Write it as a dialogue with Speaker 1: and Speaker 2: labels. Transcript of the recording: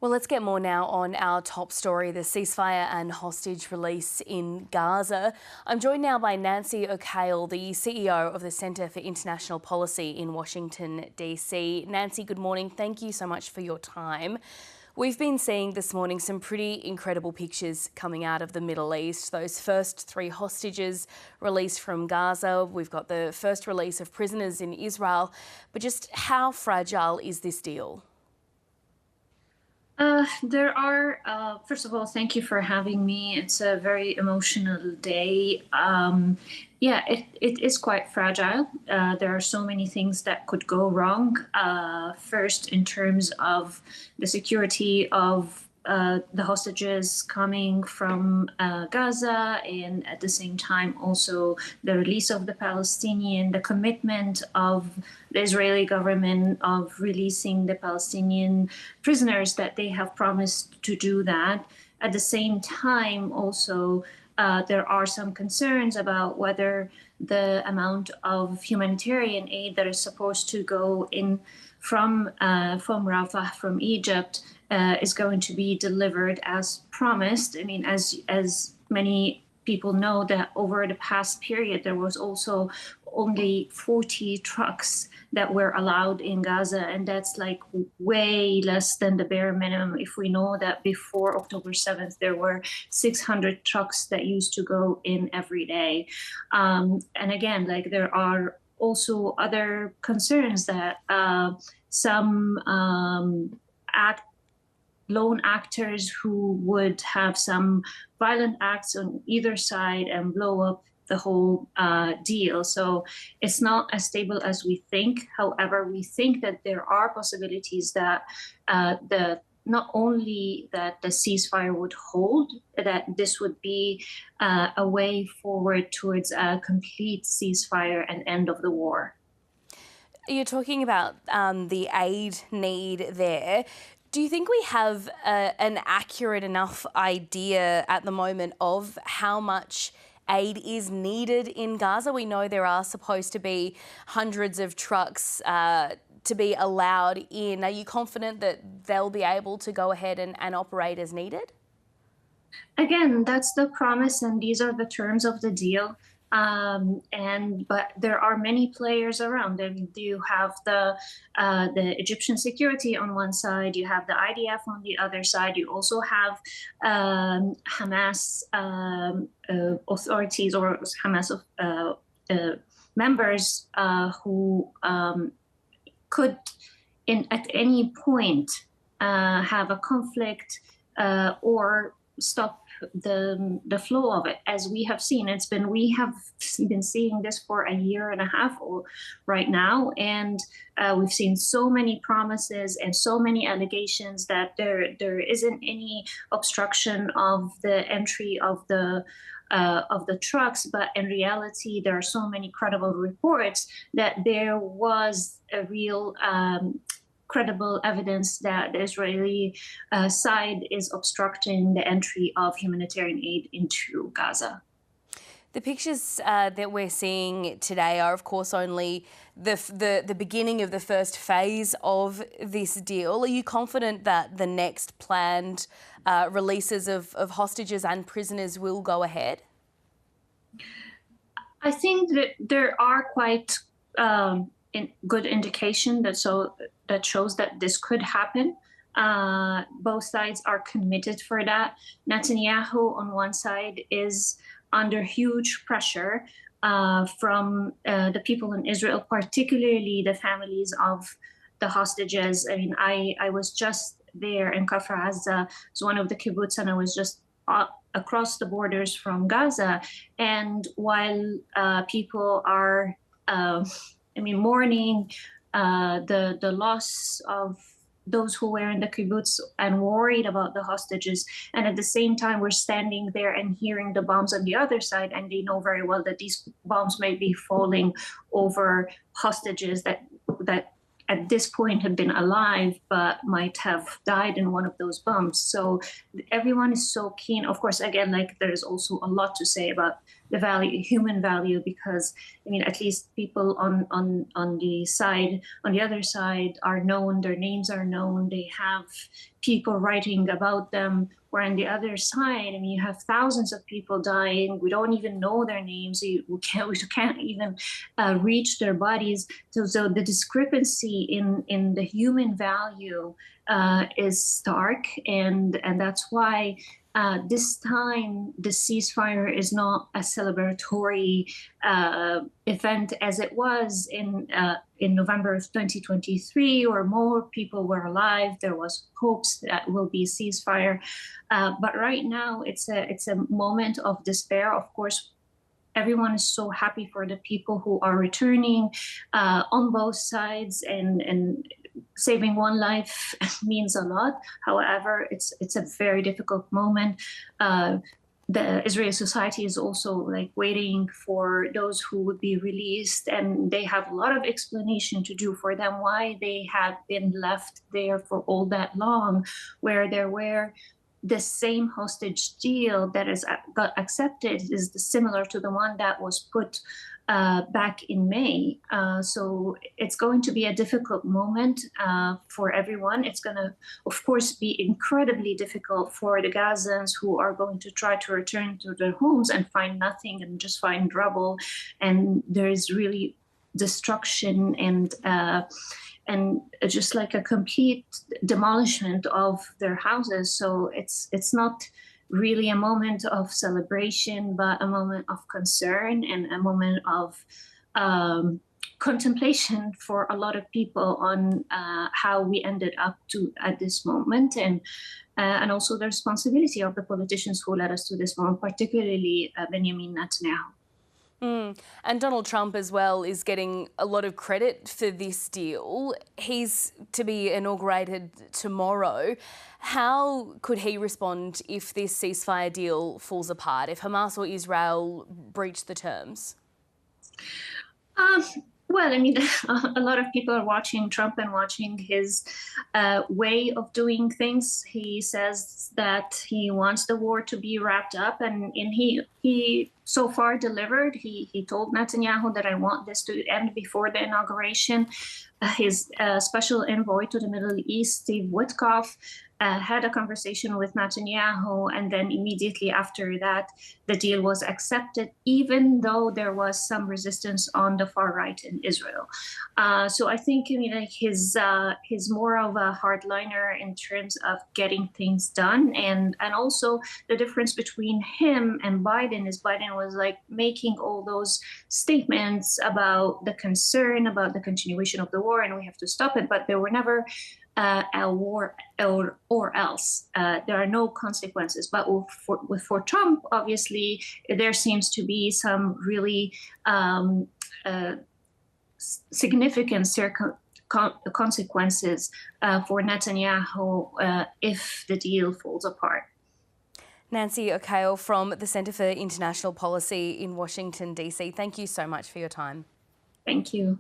Speaker 1: Well, let's get more now on our top story, the ceasefire and hostage release in Gaza. I'm joined now by Nancy Okail, the CEO of the Centre for International Policy in Washington, D.C. Nancy, good morning. Thank you so much for your time. We've been seeing this morning some pretty incredible pictures coming out of the Middle East. Those first 3 hostages released from Gaza. We've got the first release of prisoners in Israel. But just how fragile is this deal?
Speaker 2: First of all, thank you for having me. It's a very emotional day. It is quite fragile. There are so many things that could go wrong. First, in terms of the security of the hostages coming from Gaza, and at the same time also the release of the Palestinian, the commitment of the Israeli government of releasing the Palestinian prisoners, that they have promised to do that. At the same time also there are some concerns about whether the amount of humanitarian aid that is supposed to go in from Rafah, from Egypt, is going to be delivered as promised. I mean, as many people know, that over the past period, there was also only 40 trucks that were allowed in Gaza, and that's like way less than the bare minimum. If we know that before October 7th, there were 600 trucks that used to go in every day. And again, like, there are also other concerns that some lone actors who would have some violent acts on either side and blow up the whole deal. So it's not as stable as we think. However, we think that there are possibilities that not only that the ceasefire would hold, that this would be a way forward towards a complete ceasefire and end of the war.
Speaker 1: You're talking about the aid need there. Do you think we have an accurate enough idea at the moment of how much aid is needed in Gaza? We know there are supposed to be hundreds of trucks to be allowed in. Are you confident that they'll be able to go ahead and operate as needed?
Speaker 2: Again, that's the promise, and these are the terms of the deal. But there are many players around. And you have the Egyptian security on one side, you have the IDF on the other side, you also have Hamas authorities, or Hamas members who could, at any point, have a conflict or stop the flow of it. As we have seen, we have been seeing this for a year and a half right now, and we've seen so many promises and so many allegations that there isn't any obstruction of the entry of the trucks. But in reality, there are so many credible reports that there was a real credible evidence that the Israeli side is obstructing the entry of humanitarian aid into Gaza.
Speaker 1: The pictures that we're seeing today are, of course, only the beginning of the first phase of this deal. Are you confident that the next planned releases of hostages and prisoners will go ahead?
Speaker 2: I think that there are quite good indication that shows that this could happen. Both sides are committed for that. Netanyahu, on one side, is under huge pressure from the people in Israel, particularly the families of the hostages. I mean, I was just there in Kafr Azza. It's one of the kibbutz, and I was just across the borders from Gaza. And while people are mourning the loss of those who were in the kibbutz and worried about the hostages, and at the same time we're standing there and hearing the bombs on the other side, and they know very well that these bombs may be falling over hostages that at this point have been alive but might have died in one of those bombs. So everyone is so keen. Of course, again, like, there's also a lot to say about the value, human value, because I mean, at least people on the other side are known, their names are known, they have people writing about them. Where on the other side, I mean, you have thousands of people dying. We don't even know their names. We can't even reach their bodies. So the discrepancy in the human value is stark, and that's why this time the ceasefire is not a celebratory event as it was in November of 2023, or more people were alive. There was hopes that will be a ceasefire, but right now it's a moment of despair. Of course, everyone is so happy for the people who are returning on both sides, and saving one life means a lot. However, it's a very difficult moment. The Israeli society is also like waiting for those who would be released, and they have a lot of explanation to do for them why they have been left there for all that long, where there were the same hostage deal that is got accepted is similar to the one that was put back in May. So it's going to be a difficult moment for everyone. It's going to, of course, be incredibly difficult for the Gazans who are going to try to return to their homes and find nothing and just find rubble. And there is really destruction and just like a complete demolishment of their houses. So it's not really a moment of celebration, but a moment of concern and a moment of contemplation for a lot of people on how we ended up to at this moment, and also the responsibility of the politicians who led us to this moment, particularly Benjamin Netanyahu.
Speaker 1: And Donald Trump as well is getting a lot of credit for this deal. He's to be inaugurated tomorrow. How could he respond if this ceasefire deal falls apart, if Hamas or Israel breach the terms?
Speaker 2: Well, I mean, a lot of people are watching Trump and watching his way of doing things. He says that he wants the war to be wrapped up, and he so far delivered. He told Netanyahu that I want this to end before the inauguration. His special envoy to the Middle East, Steve Witkoff, had a conversation with Netanyahu, and then immediately after that, the deal was accepted, even though there was some resistance on the far right in Israel. So I think, I mean, like he's more of a hardliner in terms of getting things done, and also the difference between him and Biden is Biden was like making all those statements about the concern about the continuation of the war, and we have to stop it, but there were never a war or else. There are no consequences. But for Trump, obviously, there seems to be some really significant consequences for Netanyahu if the deal falls apart.
Speaker 1: Nancy Okail from the Centre for International Policy in Washington, D.C. Thank you so much for your time.
Speaker 2: Thank you.